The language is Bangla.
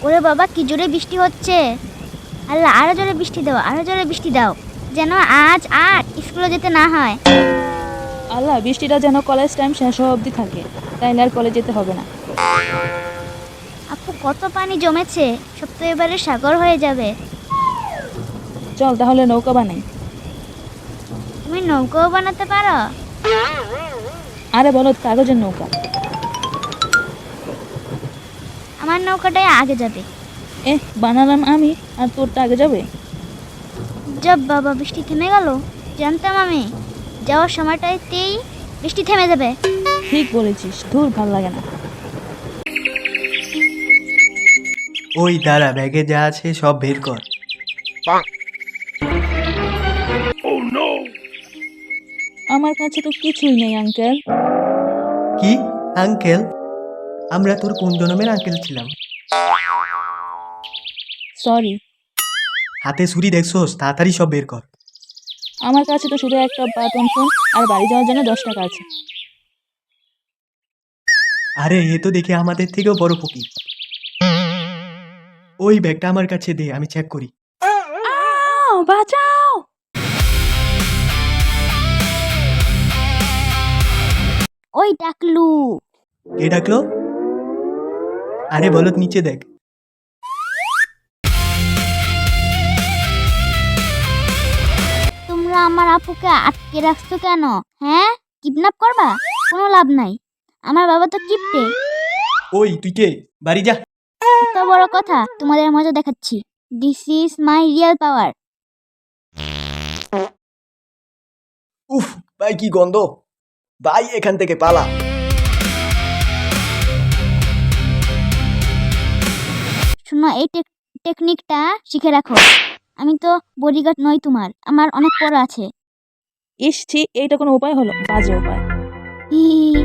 ওরে বাবা, কি জোরে বৃষ্টি হচ্ছে! আল্লাহ, আরো জোরে বৃষ্টি দাও, আরো জোরে বৃষ্টি দাও, যেন আজ আর স্কুলে যেতে না হয়। আল্লাহ, বৃষ্টিটা যেন কলেজ টাইম শেষ হওয়া অবধি থাকে, তাইলে আর কলেজ যেতে হবে না। আপু, কত পানি জমেছে, সব তো এবারে সাগর হয়ে যাবে। চল তাহলে নৌকা বানাই। তুমি নৌকাও বানাতে পারো? আরে বলো, কাগজের নৌকা। আমার নৌকাটাই আগে যাবে। বানালাম আমি, আর তোরটা আগে যাবে? জব বাবা, বৃষ্টি থেমে গেল। জানতাম আমি যাওয়ার সময়টাতেই বৃষ্টি থেমে যাবে। ঠিক বলেছিস, ধুর ভাল লাগে না। ওই দাঁড়া, ব্যাগে যা আছে সব বের কর। আমার কাছে তো কিছুই নেই আঙ্কেল। কি আঙ্কেল? আমরা তোর কোন জন্মের আঙ্কেল ছিলাম? সরি। হাতে ছুরি দেখছোস? তাড়াতাড়ি সব বের কর। আমার কাছে তো শুধু একটা বাটন ফোন আর বাড়ি যাওয়ার জন্য 10 টাকা আছে। আরে, এ তো দেখে আমাদের থেকেও বড় ফকির। ওই ব্যাগটা আমার কাছে দে, আমি চেক করি। বাঁচাও! ওই ডাকলু। কে ডাকলো? আরে বলত, নিচে দেখ। তোমরা আমার আপুকে আটকে রাখছো কেন? হ্যাঁ, কিডন্যাপ করবা? কোনো লাভ নাই, আমার বাবা তো কিপটে। ওই তুই কে? বাড়ি যা। এত বড় কথা, তোমাদের মজা দেখাচ্ছি। This is my real power. উফ ভাই, কি গন্ধ! ভাই, এখান থেকে পালা। শোনো, এই টেকনিকটা শিখে রাখো। আমি তো বডিগার্ড নই তোমার, আমার অনেক পড়া আছে। ইস ছি, এইটা কোনো উপায় হলো? বাজে উপায়। হি হি হি।